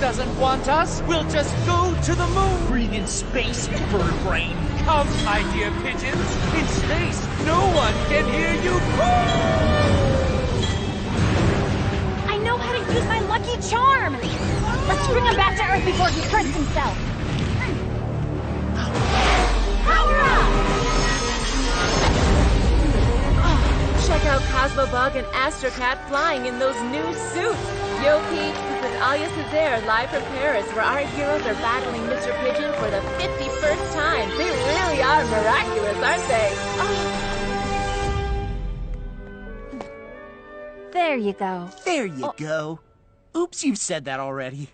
doesn't want us, we'll just go to the moon. Breathe in space, you bird brain. Come, my dear pigeons. In space, no one can hear you. I know how to use my lucky charm. Let's bring him back to Earth before he hurts himself. Power up! Check out Cosmobug and Astrocat flying in those new suits. Yo Pete, this is Alia Césaire live from Paris, where our heroes are battling Mr. Pigeon for the 51st time. They really are miraculous, aren't they? Oh. There you go. There you go. Oops, you've said that already.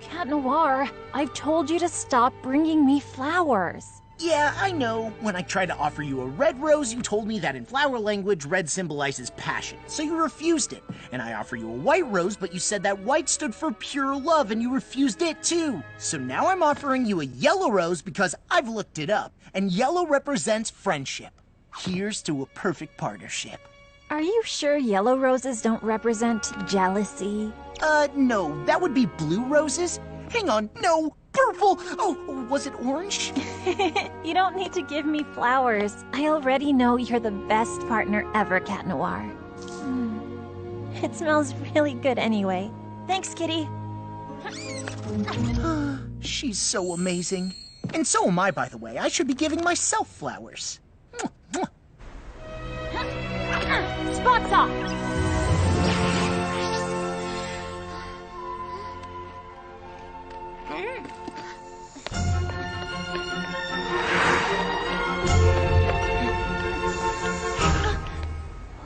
Cat Noir, I've told you to stop bringing me flowers. Yeah, I know. When I tried to offer you a red rose, you told me that in flower language, red symbolizes passion, so you refused it. And I offer you a white rose, but you said that white stood for pure love, and you refused it too. So now I'm offering you a yellow rose because I've looked it up, and yellow represents friendship. Here's to a perfect partnership. Are you sure yellow roses don't represent jealousy? No, that would be blue roses. Hang on, no, purple. Oh, was it orange? You don't need to give me flowers. I already know you're the best partner ever, Cat Noir. It smells really good anyway. Thanks, Kitty. She's so amazing. And so am I, by the way. I should be giving myself flowers. Spots off!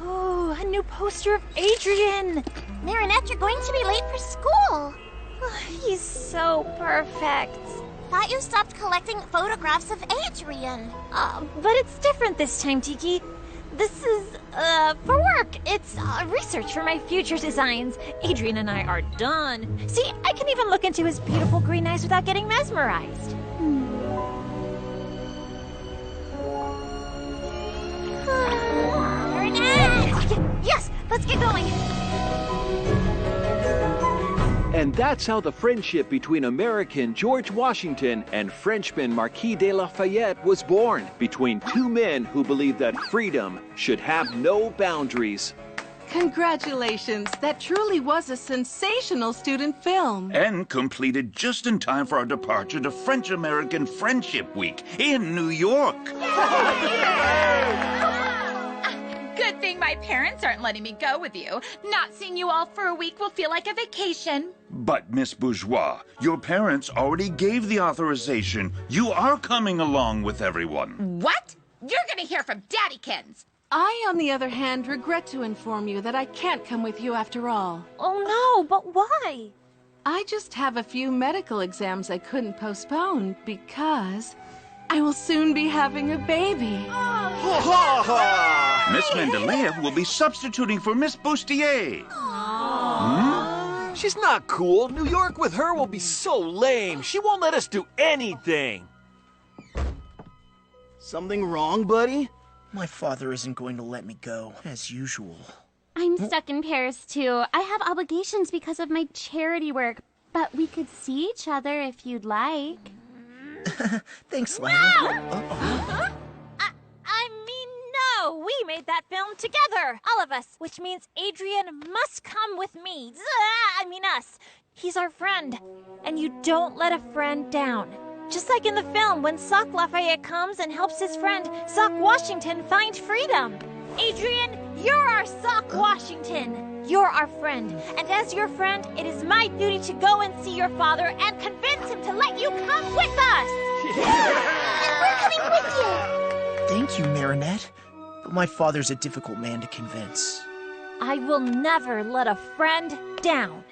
Oh, a new poster of Adrian! Marinette, you're going to be late for school. He's so perfect. Thought you stopped collecting photographs of Adrian. But it's different this time, Tiki. This is, for work. It's, research for my future designs. Adrian and I are done. See, I can even look into his beautiful green eyes without getting mesmerized. Yes, let's get going. And that's how the friendship between American George Washington and Frenchman Marquis de Lafayette was born, between two men who believed that freedom should have no boundaries. Congratulations! That truly was a sensational student film. And completed just in time for our departure to French-American Friendship Week in New York. Good thing my parents aren't letting me go with you. Not seeing you all for a week will feel like a vacation. But, Miss Bourgeois, your parents already gave the authorization. You are coming along with everyone. What? You're gonna hear from Daddykins. I, on the other hand, regret to inform you that I can't come with you after all. Oh no, but why? I just have a few medical exams I couldn't postpone because I will soon be having a baby. Miss Mendeleev will be substituting for Miss Bustier. She's not cool. New York with her will be so lame. She won't let us do anything. Something wrong, buddy? My father isn't going to let me go, as usual. I'm stuck in Paris, too. I have obligations because of my charity work, but we could see each other if you'd like. Thanks, Lana. I mean, no! We made that film together! All of us! Which means Adrian must come with me. Us. He's our friend. And you don't let a friend down. Just like in the film, when Sock Lafayette comes and helps his friend, Sock Washington, find freedom. Adrian, you're our Sock Washington. You're our friend. And as your friend, it is my duty to go and see your father and convince him to let you come with us. And we're coming with you. Thank you, Marinette. But my father's a difficult man to convince. I will never let a friend down.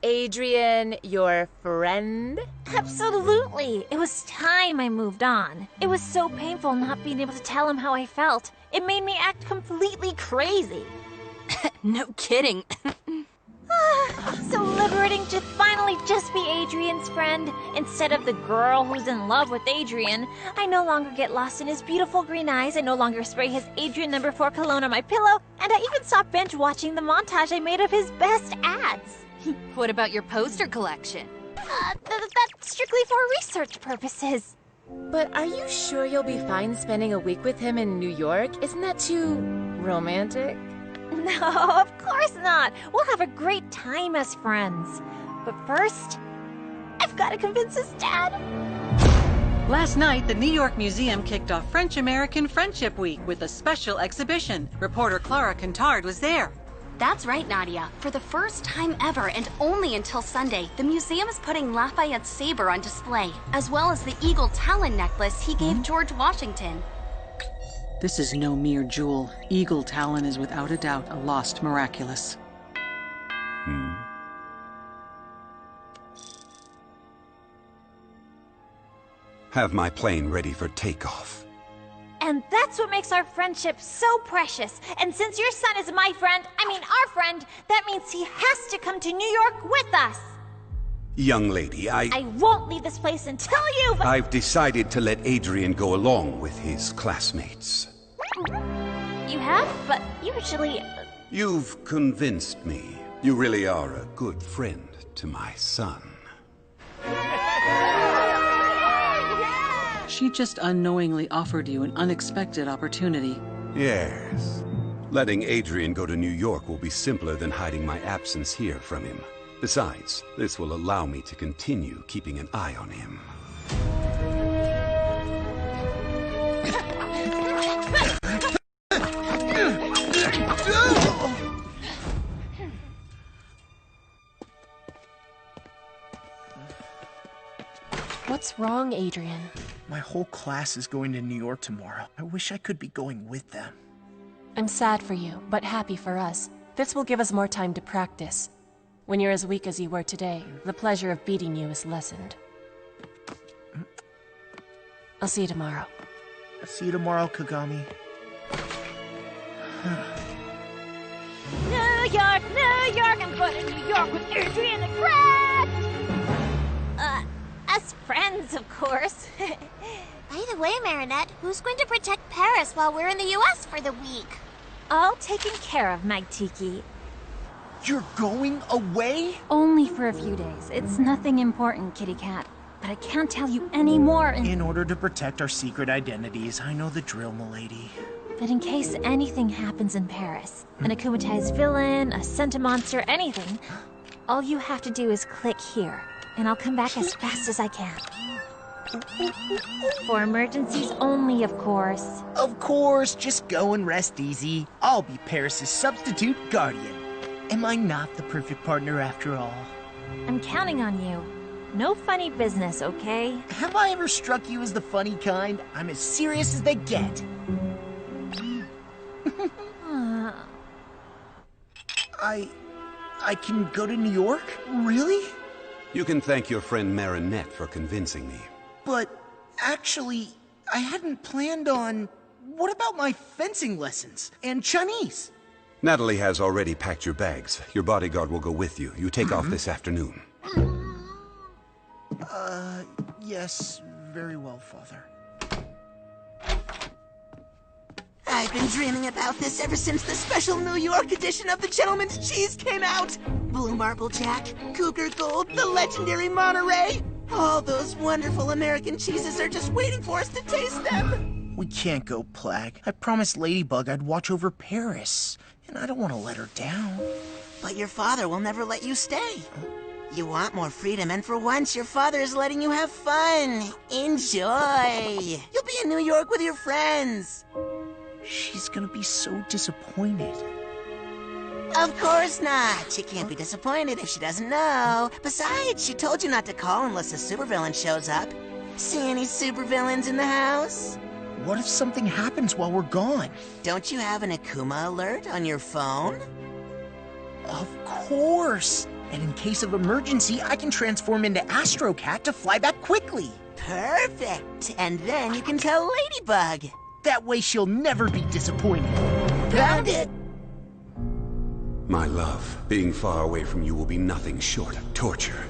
Adrian, your friend? Absolutely. It was time I moved on. It was so painful not being able to tell him how I felt. It made me act completely crazy. No kidding. So liberating to finally just be Adrian's friend instead of the girl who's in love with Adrian. I no longer get lost in his beautiful green eyes. I no longer spray his Adrian No. 4 cologne on my pillow. And I even stopped binge watching the montage I made of his best ads. What about your poster collection? That's strictly for research purposes. But are you sure you'll be fine spending a week with him in New York? Isn't that too romantic? No, of course not. We'll have a great time as friends. But first, I've got to convince his dad. Last night, the New York Museum kicked off French-American Friendship Week with a special exhibition. Reporter Clara Quintard was there. That's right, Nadia. For the first time ever, and only until Sunday, the museum is putting Lafayette's saber on display, as well as the eagle talon necklace he gave George Washington. This is no mere jewel. Eagle Talon is without a doubt a lost Miraculous. Have my plane ready for takeoff. And that's what makes our friendship so precious. And since your son is my friend, our friend, that means he has to come to New York with us. Young lady, I won't leave this place until you've... I've decided to let Adrian go along with his classmates. You have? But usually... You've convinced me. You really are a good friend to my son. She just unknowingly offered you an unexpected opportunity. Yes. Letting Adrian go to New York will be simpler than hiding my absence here from him. Besides, this will allow me to continue keeping an eye on him. What's wrong, Adrian? My whole class is going to New York tomorrow. I wish I could be going with them. I'm sad for you, but happy for us. This will give us more time to practice. When you're as weak as you were today, the pleasure of beating you is lessened. I'll see you tomorrow. I'll see you tomorrow, Kagami. New York, I'm going to New York with Adrian and Fred! Us friends, of course. By the way, Marinette, who's going to protect Paris while we're in the U.S. for the week? All taken care of, Magtiki. You're going away? Only for a few days. It's nothing important, Kitty Cat. But I can't tell you any more. In order to protect our secret identities, I know the drill, milady. But in case anything happens in Paris, an akumatized villain, a centimonster, anything, all you have to do is click here, and I'll come back as fast as I can. For emergencies only, of course. Of course, just go and rest easy. I'll be Paris's substitute guardian. Am I not the perfect partner after all? I'm counting on you. No funny business, okay? Have I ever struck you as the funny kind? I'm as serious as they get. I can go to New York? Really? You can thank your friend Marinette for convincing me. But actually, I hadn't planned on... What about my fencing lessons? And Chinese? Natalie has already packed your bags. Your bodyguard will go with you. You take off this afternoon. Yes, very well, Father. I've been dreaming about this ever since the special New York edition of the Gentleman's Cheese came out. Blue Marble Jack, Cougar Gold, the legendary Monterey. All those wonderful American cheeses are just waiting for us to taste them. We can't go, Plag. I promised Ladybug I'd watch over Paris, and I don't want to let her down. But your father will never let you stay. You want more freedom, and for once, your father is letting you have fun. Enjoy. You'll be in New York with your friends. She's gonna be so disappointed. Of course not. She can't be disappointed if she doesn't know. Besides, she told you not to call unless a supervillain shows up. See any supervillains in the house? What if something happens while we're gone? Don't you have an Akuma alert on your phone? Of course! And in case of emergency, I can transform into Astro Cat to fly back quickly. Perfect! And then you can tell Ladybug. That way she'll never be disappointed. Found it! My love, being far away from you will be nothing short of torture.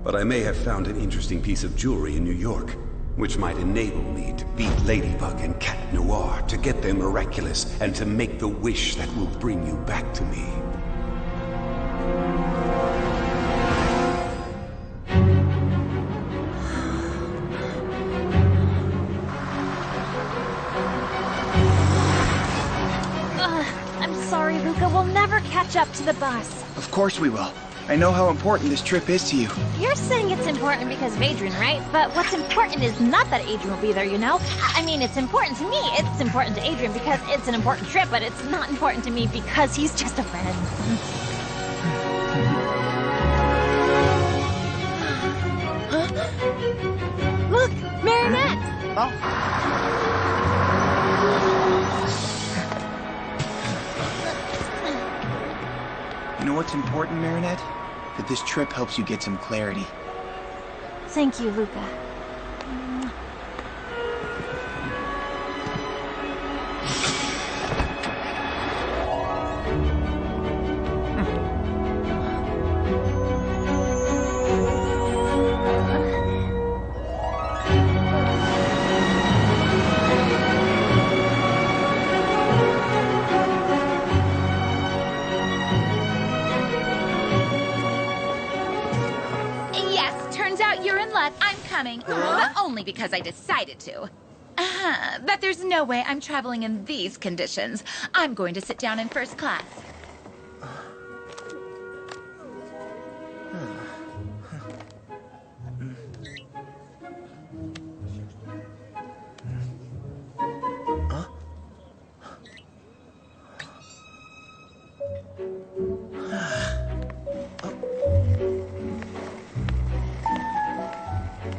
But I may have found an interesting piece of jewelry in New York, which might enable me to beat Ladybug and Cat Noir, to get their Miraculous, and to make the wish that will bring you back to me. We'll never catch up to the bus. Of course we will. I know how important this trip is to you. You're saying it's important because of Adrian, right? But what's important is not that Adrian will be there, you know? I mean, it's important to me. It's important to Adrian because it's an important trip, but it's not important to me because he's just a friend. Look, Marinette! Oh. You know what's important, Marinette? That this trip helps you get some clarity. Thank you, Luca. But only because I decided to. But there's no way I'm traveling in these conditions. I'm going to sit down in first class.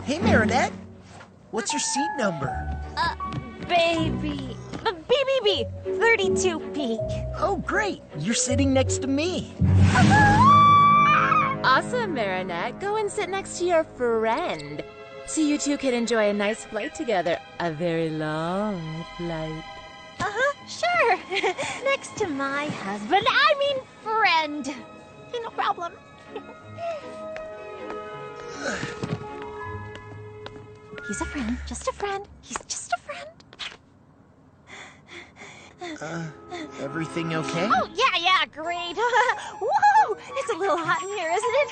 Hey, Marinette. What's your seat number? Baby. BBB. 32B. Oh, great. You're sitting next to me. Awesome, Marinette. Go and sit next to your friend. So you two can enjoy a nice flight together. A very long flight. Sure. Next to my husband. I mean friend. No problem. He's a friend. Just a friend. He's just a friend. Everything okay? Oh, yeah, great. Whoa! It's a little hot in here, isn't it?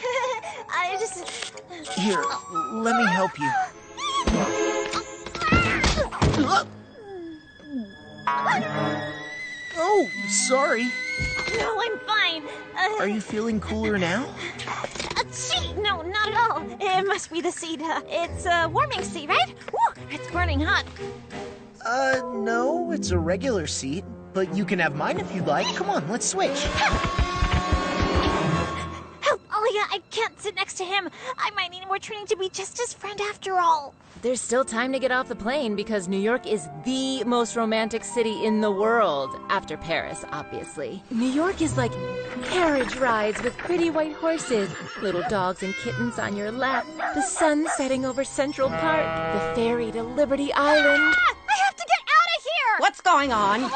I just... Here, let me help you. Oh, sorry. No, I'm fine. Are you feeling cooler now? Gee, no, not at all. It must be the seat. It's a warming seat, right? Woo, it's burning hot. No, it's a regular seat. But you can have mine if you'd like. Come on, let's switch. Help, Alia, I can't sit next to him. I might need more training to be just his friend after all. There's still time to get off the plane because New York is the most romantic city in the world, after Paris, obviously. New York is like carriage rides with pretty white horses, little dogs and kittens on your lap, the sun setting over Central Park, the ferry to Liberty Island. I have to get out of here! What's going on?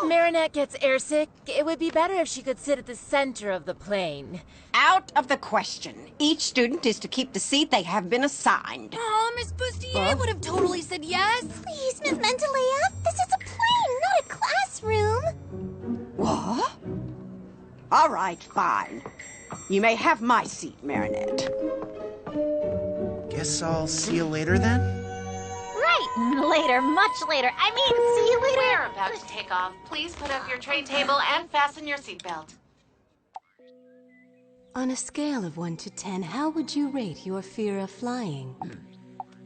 Marinette gets airsick. It would be better if she could sit at the center of the plane. Out of the question. Each student is to keep the seat they have been assigned. Oh, Miss Bustier would have totally said yes. Please, Miss Mentalea, this is a plane, not a classroom. What? All right, fine. You may have my seat, Marinette. Guess I'll see you later then? Right, later, much later. I mean, see you later. We're about to take off. Please put up your tray table and fasten your seatbelt. On a scale of 1 to 10, how would you rate your fear of flying?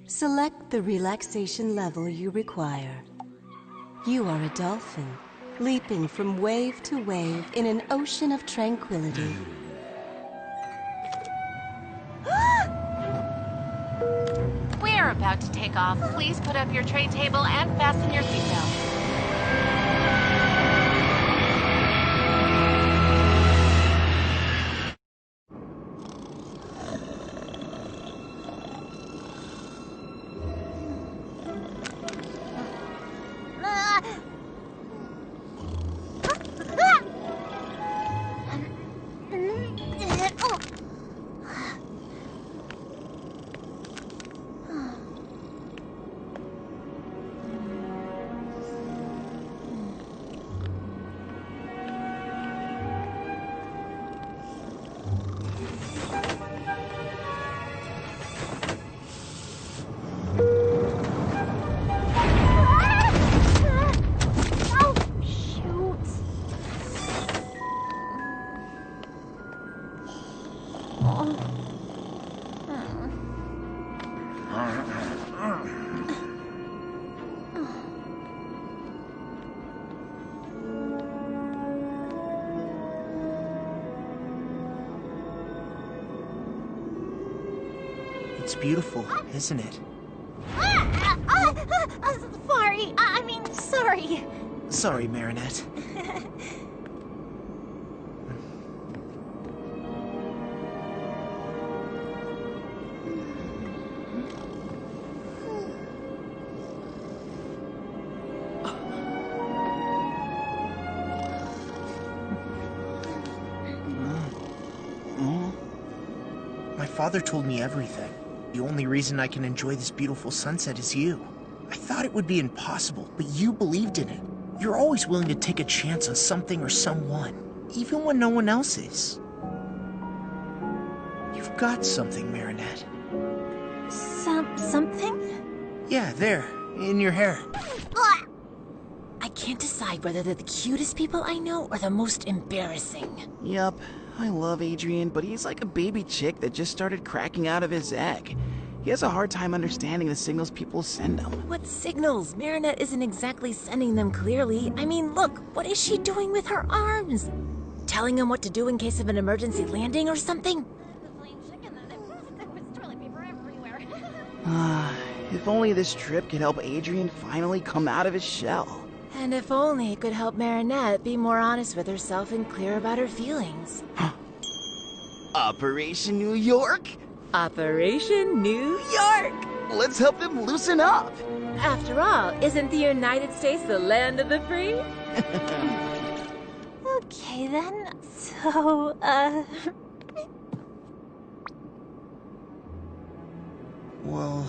Select the relaxation level you require. You are a dolphin, leaping from wave to wave in an ocean of tranquility. We're about to take off. Please put up your tray table and fasten your seatbelt. It's beautiful, isn't it? Sorry. Sorry, Marinette. My father told me everything. The only reason I can enjoy this beautiful sunset is you. I thought it would be impossible, but you believed in it. You're always willing to take a chance on something or someone, even when no one else is. You've got something, Marinette. Something? Yeah, there, in your hair. I can't decide whether they're the cutest people I know or the most embarrassing. Yup, I love Adrian, but he's like a baby chick that just started cracking out of his egg. He has a hard time understanding the signals people send him. What signals? Marinette isn't exactly sending them clearly. I mean, look, what is she doing with her arms? Telling him what to do in case of an emergency landing or something? If only this trip could help Adrian finally come out of his shell. And if only it could help Marinette be more honest with herself and clear about her feelings. Operation New York? Operation New York! Let's help them loosen up! After all, isn't the United States the land of the free? Okay then, so, Well,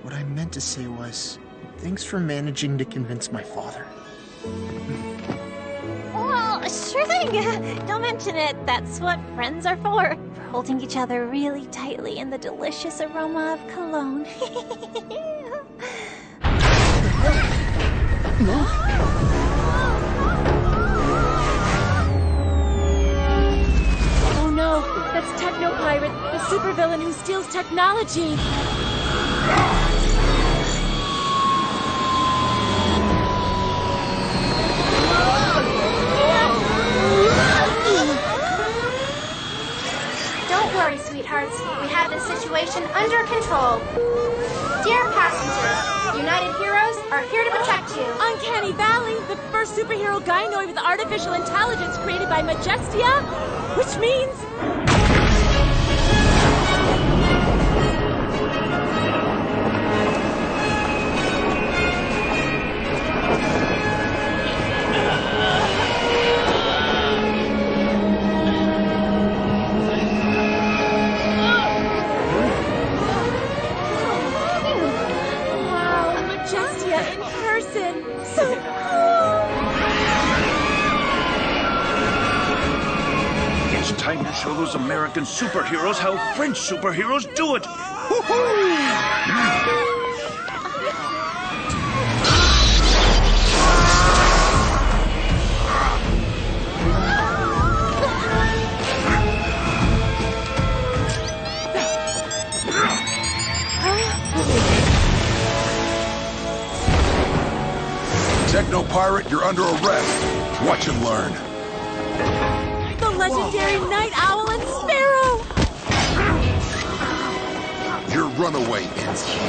what I meant to say was, thanks for managing to convince my father. well, sure thing. Don't mention it. That's what friends are for. Holding each other really tightly in the delicious aroma of cologne. Oh no, that's Techno-Pirate, the supervillain who steals technology! Don't worry, sweethearts. We have this situation under control. Dear passengers, United Heroes are here to protect you. Uncanny Valley, the first superhero gynoid with artificial intelligence created by Majestia, which means... Time to show those American superheroes how French superheroes do it! Techno-Pirate, you're under arrest. Watch and learn. The legendary Night Owl and Sparrow! Your runaway ends here.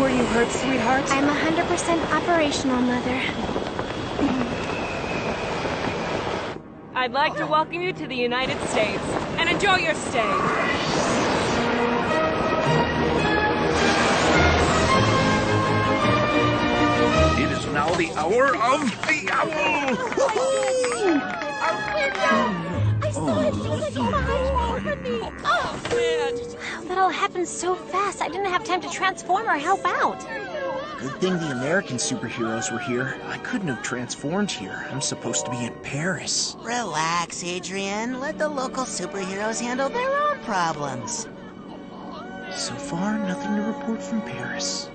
Were you hurt, sweetheart? I'm 100% operational, Mother. I'd like to welcome you to the United States, and enjoy your stay. It is now the hour of the apple! I saw it. She was like behind me. Oh, man. That all happened so fast. I didn't have time to transform or help out. Good thing the American superheroes were here. I couldn't have transformed here. I'm supposed to be in Paris. Relax, Adrian. Let the local superheroes handle their own problems. So far, nothing to report from Paris.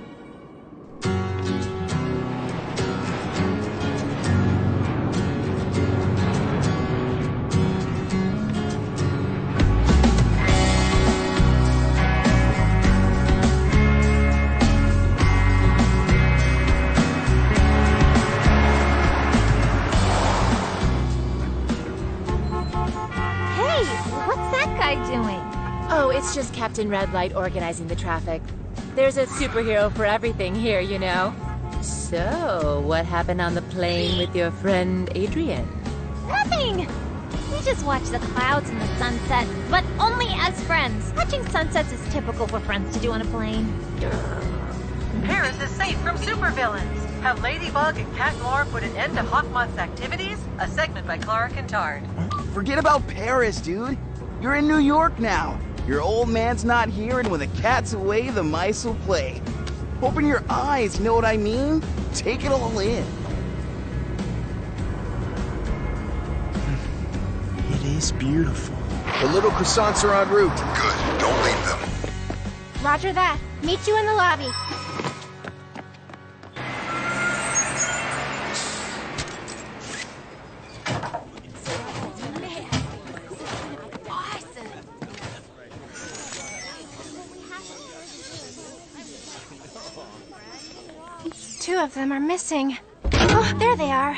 Oh, it's just Captain Red Light organizing the traffic. There's a superhero for everything here, you know. So, what happened on the plane with your friend Adrian? Nothing! We just watched the clouds and the sunset, but only as friends. Watching sunsets is typical for friends to do on a plane. Paris is safe from supervillains. Have Ladybug and Cat Noir put an end to Hawkmoth's activities? A segment by Clara Kintard. Forget about Paris, dude. You're in New York now. Your old man's not here, and when the cat's away, the mice will play. Open your eyes, you know what I mean? Take it all in. It is beautiful. The little croissants are en route. Good, don't leave them. Roger that. Meet you in the lobby. Two of them are missing. Oh, there they are.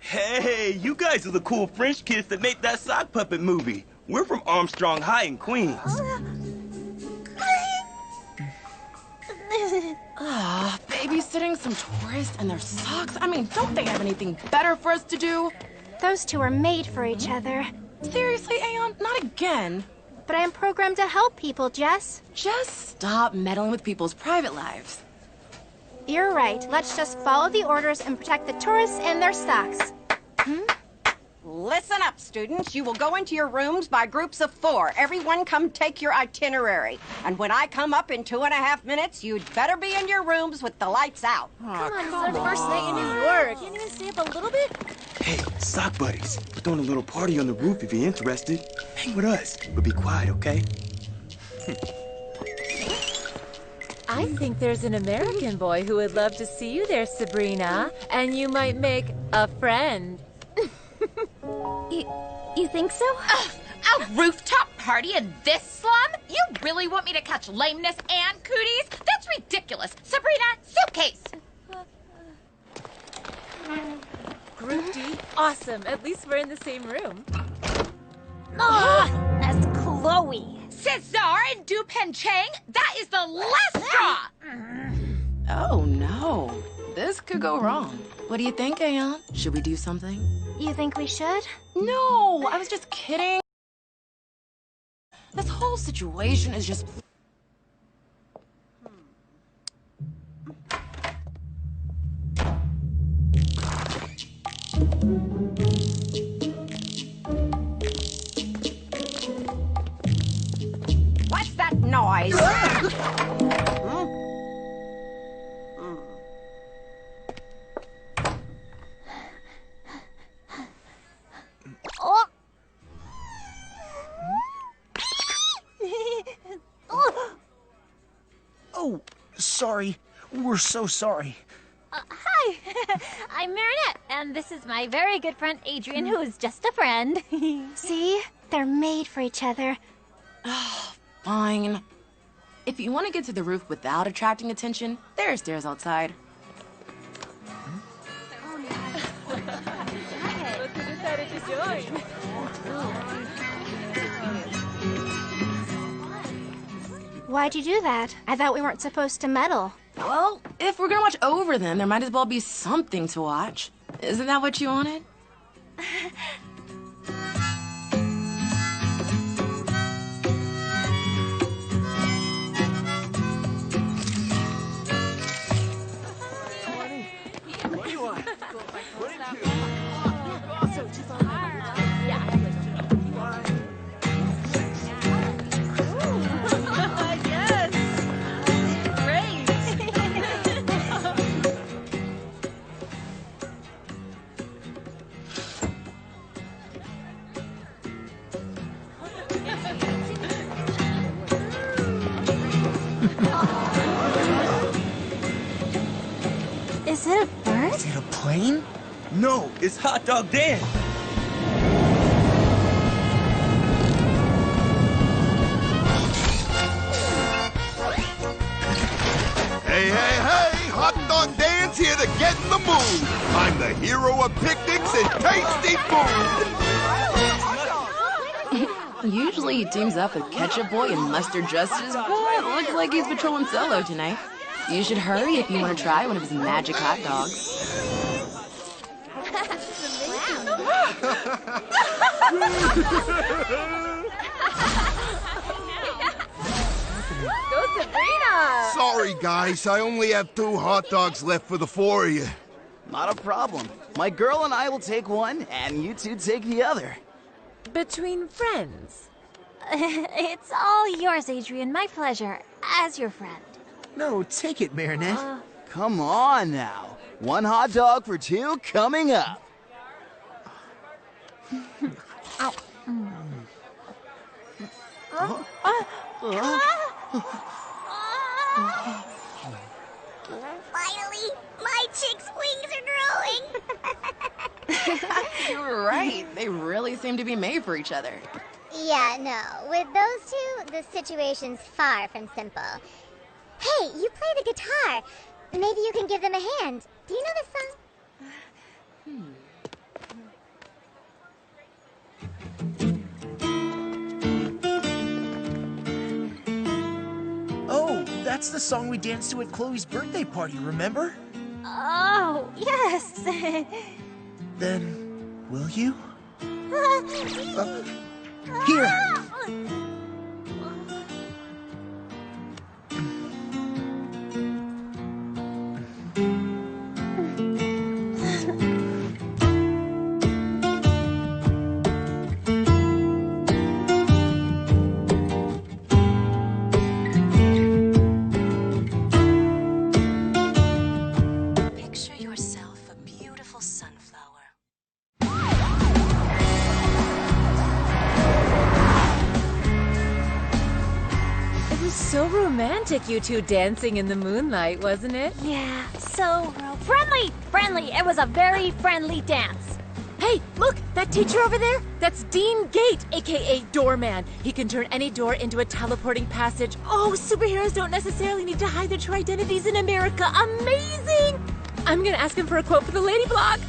Hey, you guys are the cool French kids that made that sock puppet movie. We're from Armstrong High in Queens. Ah, babysitting some tourists and their socks? I mean, don't they have anything better for us to do? Those two are made for each other. Seriously, Aeon? Not again. But I am programmed to help people, Jess. Just stop meddling with people's private lives. You're right. Let's just follow the orders and protect the tourists and their stocks. Listen up, students. You will go into your rooms by groups of 4. Everyone come take your itinerary. And when I come up in 2.5 minutes, you'd better be in your rooms with the lights out. Come on, this is our first night in New York. Can't even stay up a little bit? Hey, sock buddies. We're throwing a little party on the roof if you're interested. Hang with us, but be quiet, okay? I think there's an American boy who would love to see you there, Sabrina. And you might make a friend. You think so? A rooftop party in this slum? You really want me to catch lameness and cooties? That's ridiculous. Sabrina, suitcase. Group D? Awesome. At least we're in the same room. That's Chloe. Cesar and Dupen Chang? That is the last straw. Oh, no. This could go wrong. What do you think, Aeon? Should we do something? You think we should? No, I was just kidding. This whole situation is just... What's that noise? Oh, sorry. We're so sorry. Hi, I'm Marinette, and this is my very good friend Adrian, who is just a friend. See? They're made for each other. Fine. If you want to get to the roof without attracting attention, there are stairs outside. Look who decided to join. Why'd you do that? I thought we weren't supposed to meddle. Well, if we're gonna watch over them, there might as well be something to watch. Isn't that what you wanted? What do you want? Yes. it a bird? Is it a plane? No, it's Hot Dog Dan. Hey, hey, hey! Hot Dog Dan's here to get in the mood. I'm the hero of picnics and tasty food. Usually he teams up with Ketchup Boy and Mustard Justice, but looks like he's patrolling solo tonight. You should hurry if you want to try one of his magic hot dogs. Go Sabrina! Sorry, guys. I only have 2 hot dogs left for the 4 of you. Not a problem. My girl and I will take one, and you two take the other. Between friends? It's all yours, Adrian. My pleasure. As your friend. No, take it, Marinette. Come on now. 1 hot dog for 2 coming up. Ow. Finally, my chick's wings are growing. You're right. They really seem to be made for each other. Yeah, no. With those two, the situation's far from simple. Hey, you play the guitar. Maybe you can give them a hand. Do you know this song? Oh, that's the song we danced to at Chloe's birthday party, remember? Oh, yes. Then, will you? Here. Picture yourself a beautiful sunflower. It was so romantic, you two dancing in the moonlight, wasn't it? Yeah, so friendly. Friendly. It was a very friendly dance. Hey, look, that teacher over there? That's Dean Gate, aka Doorman. He can turn any door into a teleporting passage. Oh, superheroes don't necessarily need to hide their true identities in America. Amazing! I'm gonna ask him for a quote for the Lady Blog.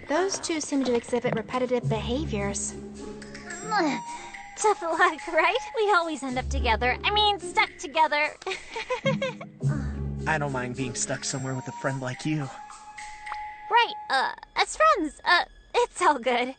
Those two seem to exhibit repetitive behaviors. Tough luck, right? We always end up together. I mean, stuck together. I don't mind being stuck somewhere with a friend like you. Right, as friends, it's all good.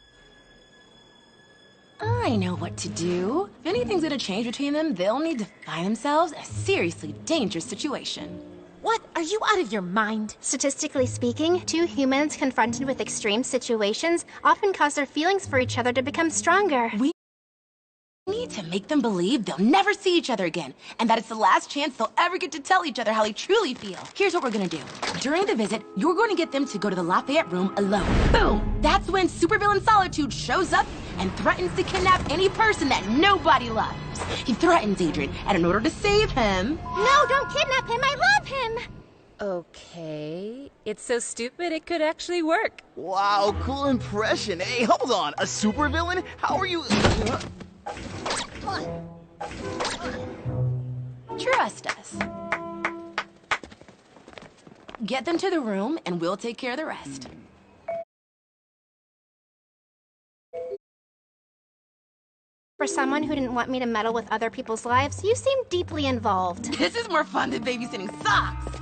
I know what to do. If anything's gonna change between them, they'll need to find themselves in a seriously dangerous situation. What? Are you out of your mind? Statistically speaking, 2 humans confronted with extreme situations often cause their feelings for each other to become stronger. We need to make them believe they'll never see each other again, and that it's the last chance they'll ever get to tell each other how they truly feel. Here's what we're gonna do. During the visit, you're going to get them to go to the Lafayette room alone. Boom! That's when supervillain Solitude shows up and threatens to kidnap any person that nobody loves. He threatens Adrian, and in order to save him... No, don't kidnap him! I love him! Okay. It's so stupid it could actually work. Wow, cool impression. Hey, hold on. A supervillain? How are you... Trust us. Get them to the room, and we'll take care of the rest. For someone who didn't want me to meddle with other people's lives, you seem deeply involved. This is more fun than babysitting socks.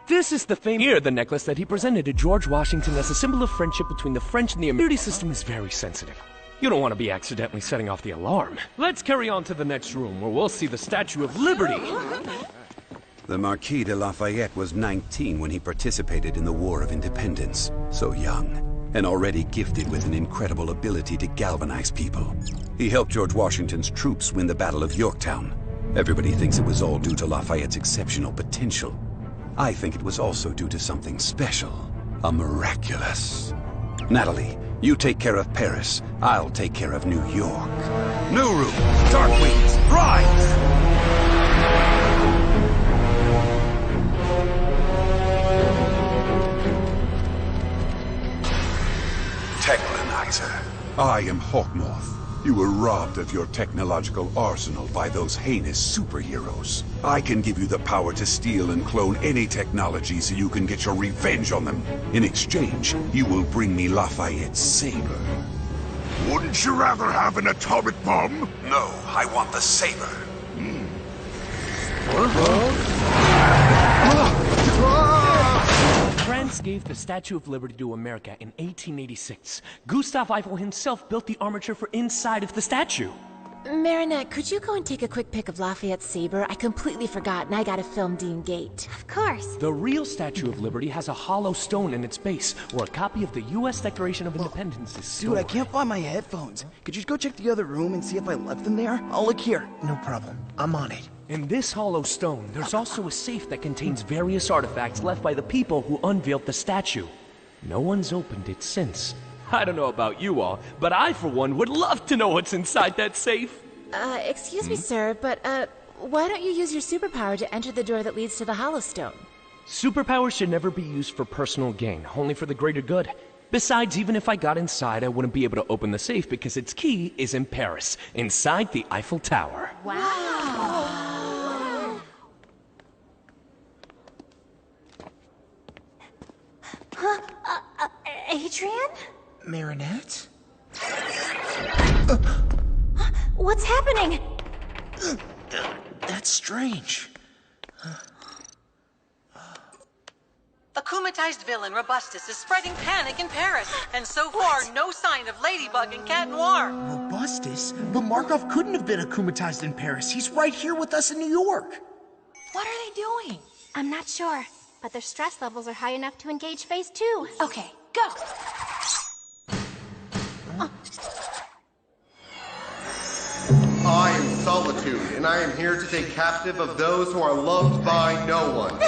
This is the the necklace that he presented to George Washington as a symbol of friendship between the French and the American system is very sensitive. You don't want to be accidentally setting off the alarm. Let's carry on to the next room where we'll see the Statue of Liberty. The Marquis de Lafayette was 19 when he participated in the War of Independence. So young, and already gifted with an incredible ability to galvanize people. He helped George Washington's troops win the Battle of Yorktown. Everybody thinks it was all due to Lafayette's exceptional potential. I think it was also due to something special. a Miraculous. Natalie, you take care of Paris. I'll take care of New York. New route, Dark Wings, rise! Techlanizer. I am Hawkmoth. You were robbed of your technological arsenal by those heinous superheroes. I can give you the power to steal and clone any technology so you can get your revenge on them. In exchange, you will bring me Lafayette's saber. Wouldn't you rather have an atomic bomb? No, I want the saber. France gave the Statue of Liberty to America in 1886. Gustave Eiffel himself built the armature for inside of the statue. Marinette, could you go and take a quick pic of Lafayette's saber? I completely forgot, and I gotta film Dean Gate. Of course. The real Statue of Liberty has a hollow stone in its base, where a copy of the U.S. Declaration of Independence is stored. Dude, I can't find my headphones. Could you go check the other room and see if I left them there? I'll look here. No problem. I'm on it. In this hollow stone, there's also a safe that contains various artifacts left by the people who unveiled the statue. No one's opened it since. I don't know about you all, but I, for one, would love to know what's inside that safe. Excuse me, sir, but, why don't you use your superpower to enter the door that leads to the Hollow Stone? Superpowers should never be used for personal gain, only for the greater good. Besides, even if I got inside, I wouldn't be able to open the safe because its key is in Paris, inside the Eiffel Tower. Wow. Huh? Adrian? Marinette? What's happening? That's strange. The kumatized villain Robustus is spreading panic in Paris, and so far, no sign of Ladybug and Cat Noir. Robustus? But Markov couldn't have been akumatized in Paris. He's right here with us in New York. What are they doing? I'm not sure, but their stress levels are high enough to engage phase 2. Okay, go. I am Solitude, and I am here to take captive of those who are loved by no one.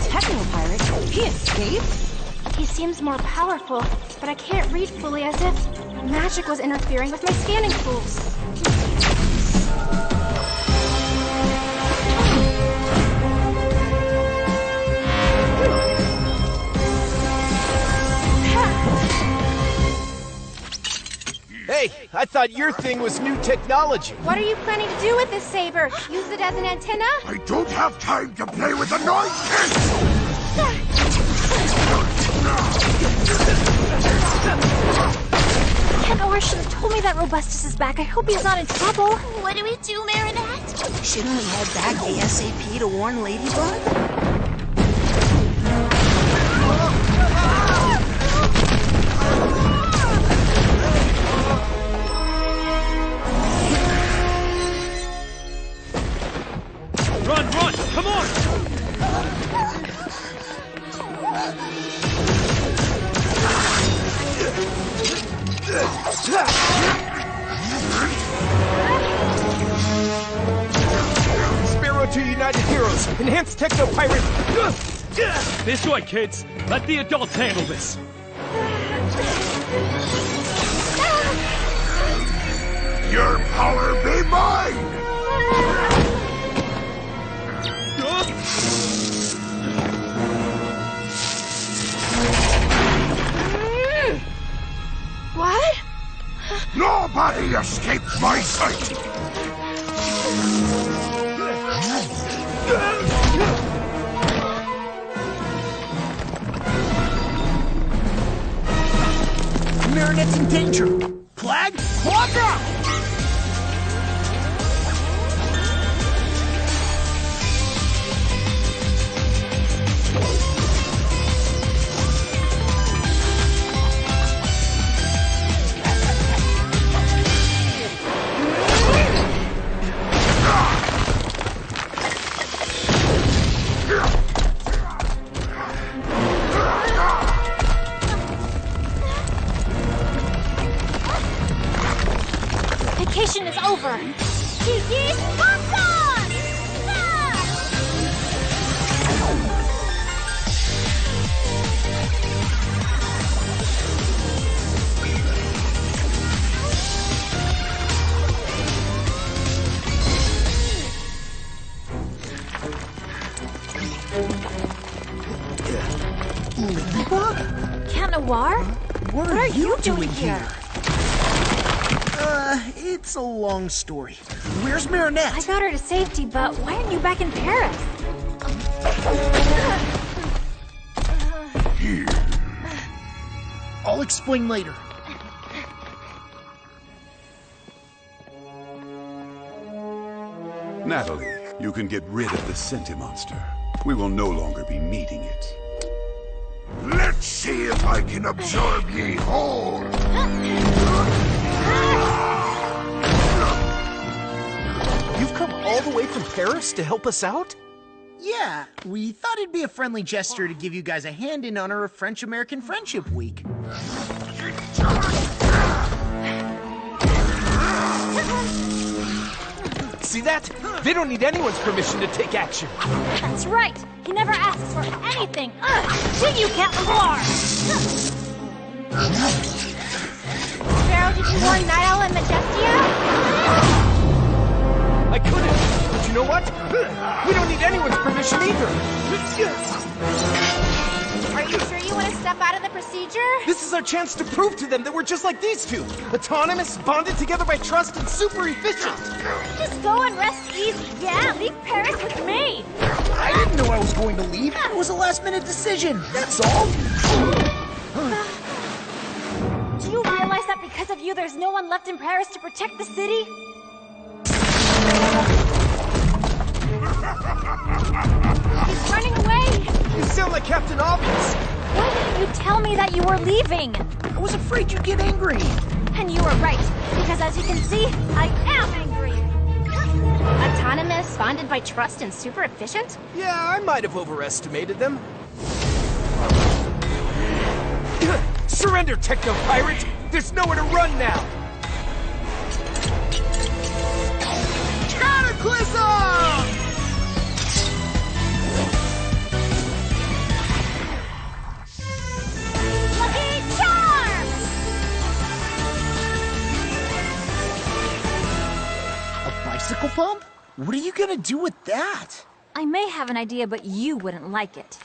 Techno-pirate? He escaped? He seems more powerful, but I can't read fully as if magic was interfering with my scanning tools. Hey, I thought your thing was new technology. What are you planning to do with this saber? Use it as an antenna? I don't have time to play with annoyances! Cat Noir should have told me that Robustus is back. I hope he's not in trouble. What do we do, Marinette? Shouldn't we head back ASAP to warn Ladybug? Run, run! Come on! Sparrow to United Heroes. Enhanced Techno-Pirate. This way, kids. Let the adults handle this. Your power be mine! What? Nobody escapes my sight! Marinette's in danger! Flag, clock out! Cat Noir? What are you doing here? It's a long story. Where's Marinette? I got her to safety, but why aren't you back in Paris? I'll explain later. Natalie, you can get rid of the Sentimonster. We will no longer be needing it. Let's see if I can absorb ye whole. You've come all the way from Paris to help us out? Yeah, we thought it'd be a friendly gesture to give you guys a hand in honor of French-American Friendship Week. See that? They don't need anyone's permission to take action. That's right. He never asks for anything. Do you, Cat Noir? Sparrow, did you warn Night Owl and Majestia? I couldn't, but you know what? We don't need anyone's permission either. Are you sure you want to step out of the procedure? This is our chance to prove to them that we're just like these two. Autonomous, bonded together by trust, and super efficient. Just go and rest easy. Yeah, leave Paris with me. I didn't know I was going to leave. It was a last-minute decision, that's all. Do you realize that because of you, there's no one left in Paris to protect the city? He's running away! You sound like Captain Obvious. Why didn't you tell me that you were leaving? I was afraid you'd get angry. And you were right, because as you can see, I am angry. Autonomous, bonded by trust, and super efficient? Yeah, I might have overestimated them. Surrender, Techno-Pirate! There's nowhere to run now! Cataclysm! Lucky Charm! A bicycle pump? What are you gonna do with that? I may have an idea, but you wouldn't like it.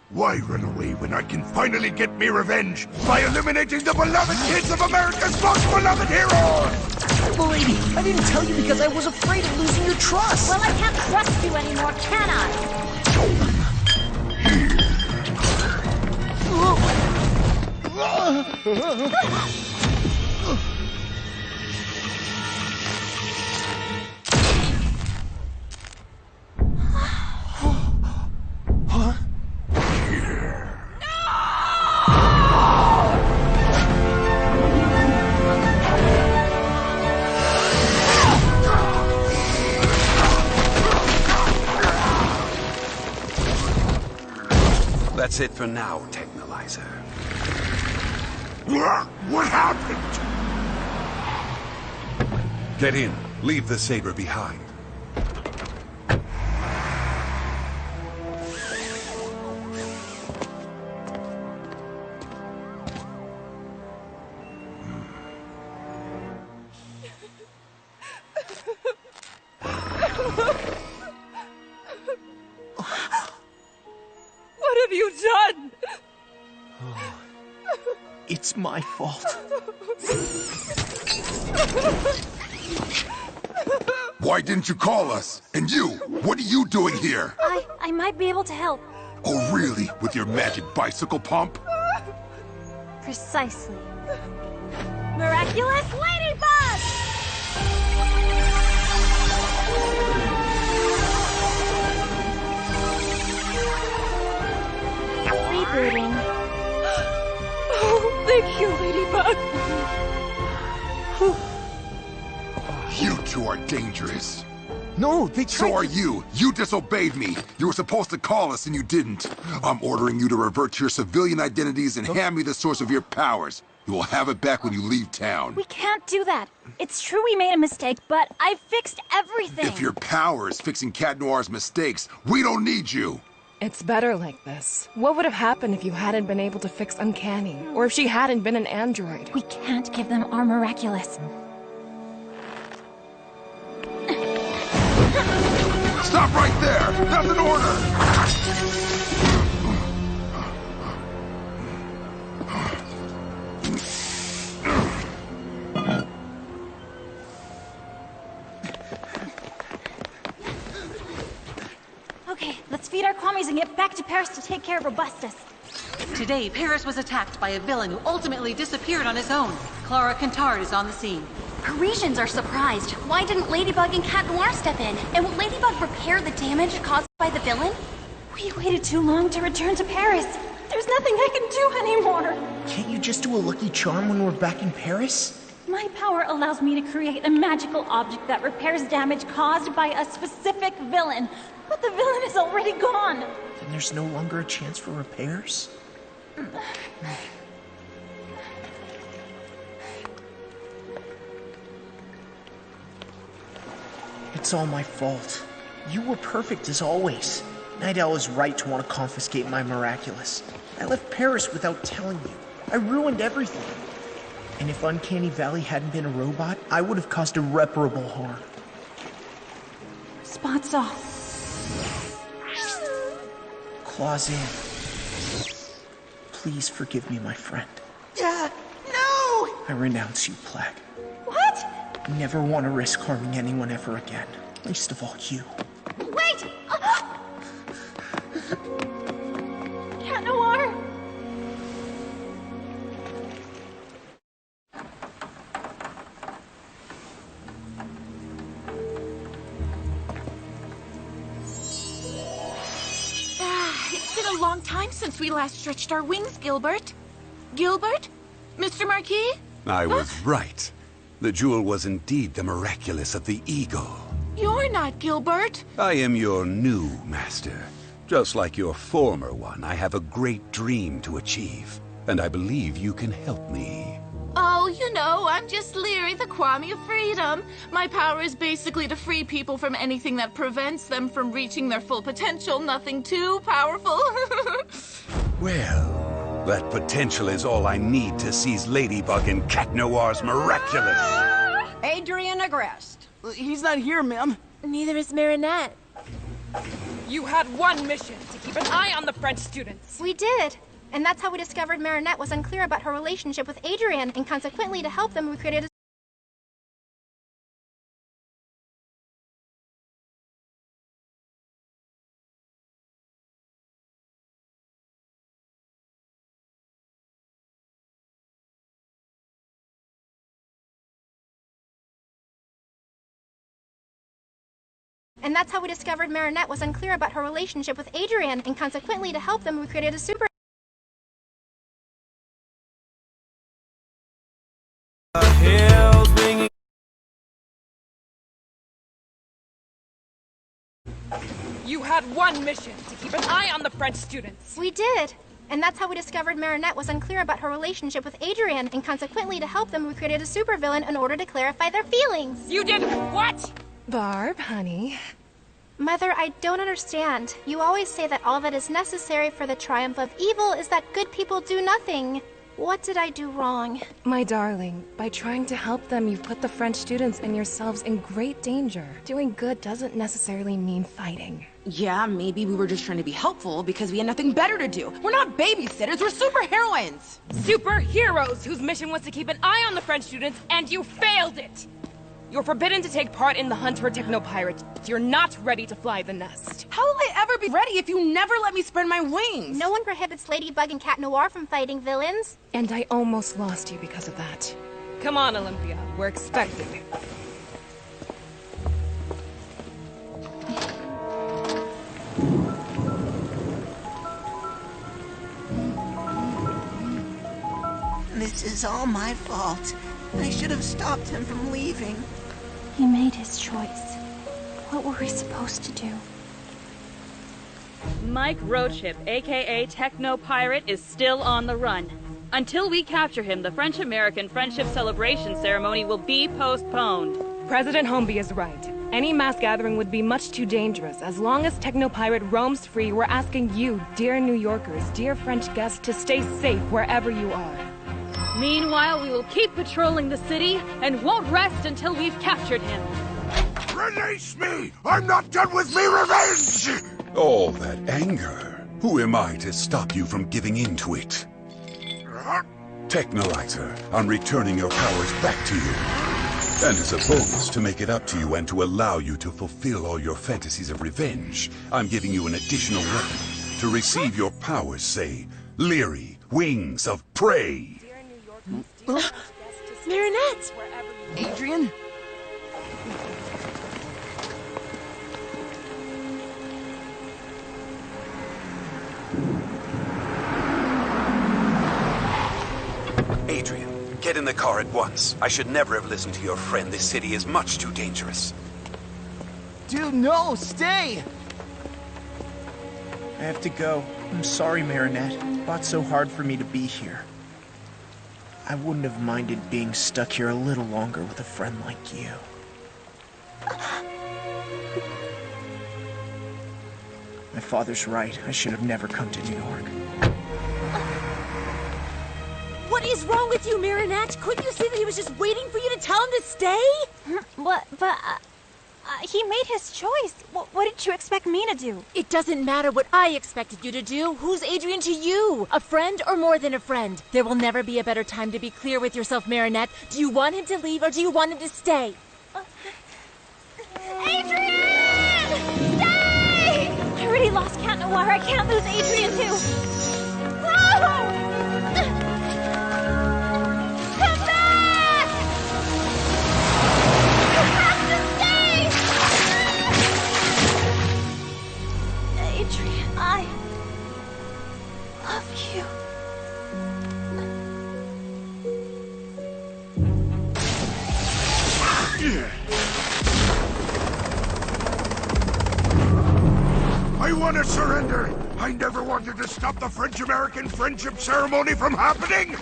Why run away when I can finally get me revenge by eliminating the beloved kids of America's most beloved heroes? Lady, I didn't tell you because I was afraid of losing your trust. Well, I can't trust you anymore, can I? Huh? That's it for now, Technolyzer. What happened? Get in. Leave the saber behind. What have you done? It's my fault. Why didn't you call us? And you, what are you doing here? I might be able to help. Oh, really? With your magic bicycle pump? Precisely. Miraculous Ladybug! Rebooting. Oh, thank you, Ladybug. You two are dangerous. No, they tried So are you. You disobeyed me. You were supposed to call us and you didn't. I'm ordering you to revert to your civilian identities and hand me the source of your powers. You will have it back when you leave town. We can't do that. It's true we made a mistake, but I fixed everything. If your power is fixing Cat Noir's mistakes, we don't need you. It's better like this. What would have happened if you hadn't been able to fix Uncanny? Or if she hadn't been an android? We can't give them our Miraculous. Stop right there! That's an order! Okay, let's feed our commies and get back to Paris to take care of Robustus. Today, Paris was attacked by a villain who ultimately disappeared on his own. Clara Quintard is on the scene. Parisians are surprised. Why didn't Ladybug and Cat Noir step in? And will Ladybug repair the damage caused by the villain? We waited too long to return to Paris. There's nothing I can do anymore. Can't you just do a lucky charm when we're back in Paris? My power allows me to create a magical object that repairs damage caused by a specific villain. But the villain is already gone. Then there's no longer a chance for repairs? It's all my fault. You were perfect as always. Night Owl is right to want to confiscate my Miraculous. I left Paris without telling you. I ruined everything. And if Uncanny Valley hadn't been a robot, I would have caused irreparable harm. Spots off. Claws in. Please forgive me, my friend. No! I renounce you, Plague. What? I never want to risk harming anyone ever again. Least of all you. Wait! Cat Noir! It's been a long time since we last stretched our wings, Gilbert. Gilbert? Mr. Marquis? I was right. The jewel was indeed the Miraculous of the Eagle. You're not Gilbert. I am your new master. Just like your former one, I have a great dream to achieve, and I believe you can help me. Oh, you know, I'm just Leary, the Kwame of Freedom. My power is basically to free people from anything that prevents them from reaching their full potential. Nothing too powerful. Well, that potential is all I need to seize Ladybug and Cat Noir's Miraculous. Adrian Agreste. He's not here, ma'am. Neither is Marinette. You had one mission, to keep an eye on the French students. We did. And that's how we discovered Marinette was unclear about her relationship with Adrian, and consequently, to help them, we created a... And that's how we discovered Marinette was unclear about her relationship with Adrian, and consequently, to help them, we created a super... You had one mission, to keep an eye on the French students. We did. And that's how we discovered Marinette was unclear about her relationship with Adrian, and consequently, to help them, we created a supervillain in order to clarify their feelings. You did what? Barb, honey. Mother, I don't understand. You always say that all that is necessary for the triumph of evil is that good people do nothing. What did I do wrong? My darling, by trying to help them, you've put the French students and yourselves in great danger. Doing good doesn't necessarily mean fighting. Yeah, maybe we were just trying to be helpful because we had nothing better to do. We're not babysitters, we're superheroines! Superheroes whose mission was to keep an eye on the French students, and you failed it! You're forbidden to take part in the hunt for techno-pirates. You're not ready to fly the nest. How will I ever be ready if you never let me spread my wings? No one prohibits Ladybug and Cat Noir from fighting villains. And I almost lost you because of that. Come on, Olympia. We're expected. This is all my fault. I should have stopped him from leaving. He made his choice. What were we supposed to do? Mike Roadship, aka Techno Pirate, is still on the run. Until we capture him, the French-American Friendship Celebration ceremony will be postponed. President Homby is right. Any mass gathering would be much too dangerous. As long as Techno Pirate roams free, we're asking you, dear New Yorkers, dear French guests, to stay safe wherever you are. Meanwhile, we will keep patrolling the city and won't rest until we've captured him. Release me! I'm not done with me revenge! All that anger. Who am I to stop you from giving in to it? Technolizer, I'm returning your powers back to you. And as a bonus to make it up to you and to allow you to fulfill all your fantasies of revenge, I'm giving you an additional weapon. To receive your powers, say, Leery Wings of Prey. Marinette! Adrian? Adrian, get in the car at once. I should never have listened to your friend. This city is much too dangerous. Dude, no, stay! I have to go. I'm sorry, Marinette. It's not so hard for me to be here. I wouldn't have minded being stuck here a little longer with a friend like you. My father's right. I should have never come to New York. What is wrong with you, Marinette? Couldn't you see that he was just waiting for you to tell him to stay? He made his choice. What did you expect me to do? It doesn't matter what I expected you to do. Who's Adrian to you? A friend or more than a friend? There will never be a better time to be clear with yourself, Marinette. Do you want him to leave or do you want him to stay? Adrian! Stay! I already lost Cat Noir. I can't lose Adrian too. No! Come back! You have to stay! Adrian, I love you. I want to surrender! I never wanted to stop the French-American friendship ceremony from happening!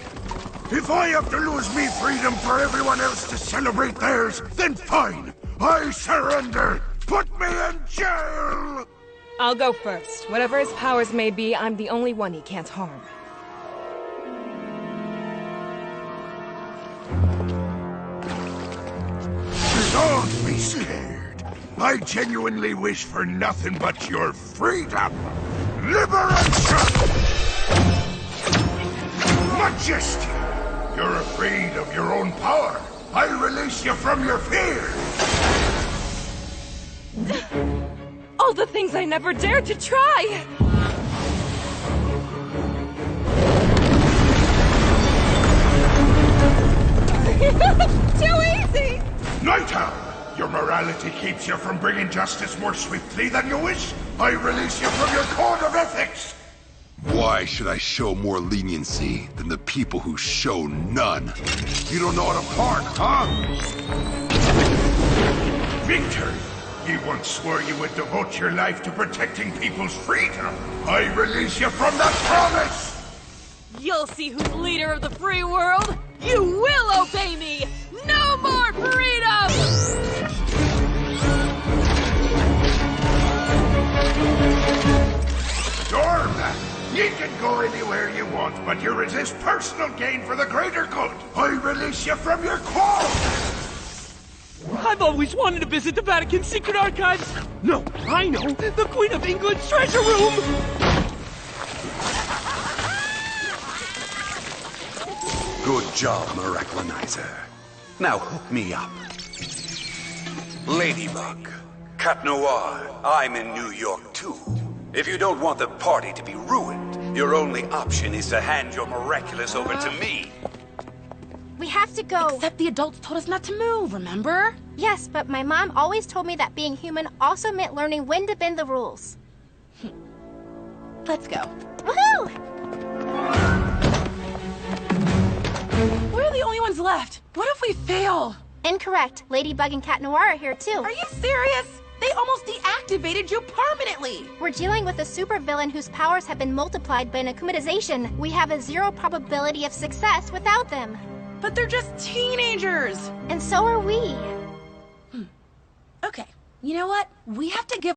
If I have to lose me freedom for everyone else to celebrate theirs, then fine! I surrender! Put me in jail! I'll go first. Whatever his powers may be, I'm the only one he can't harm. Don't be scared. I genuinely wish for nothing but your freedom. Liberation! Majesty! You're afraid of your own power. I release you from your fear. All the things I never dared to try! Too easy! Night Owl! Your morality keeps you from bringing justice more swiftly than you wish. I release you from your code of ethics. Why should I show more leniency than the people who show none? You don't know how to park, huh? Victor! You once swore you would devote your life to protecting people's freedom. I release you from that promise! You'll see who's leader of the free world! You will obey me! No more freedom! Doorman, you can go anywhere you want, but you resist personal gain for the greater good. I release you from your quarrel! I've always wanted to visit the Vatican secret archives! No, I know! The Queen of England's treasure room! Good job, Miraculous. Now hook me up. Ladybug, Cat Noir, I'm in New York too. If you don't want the party to be ruined, your only option is to hand your Miraculous over to me. We have to go. Except the adults told us not to move, remember? Yes, but my mom always told me that being human also meant learning when to bend the rules. Let's go. Woohoo! We're the only ones left. What if we fail? Incorrect. Ladybug and Cat Noir are here too. Are you serious? They almost deactivated you permanently. We're dealing with a supervillain whose powers have been multiplied by an akumatization. We have a 0 probability of success without them. But they're just teenagers. And so are we. Okay, you know what? We have to give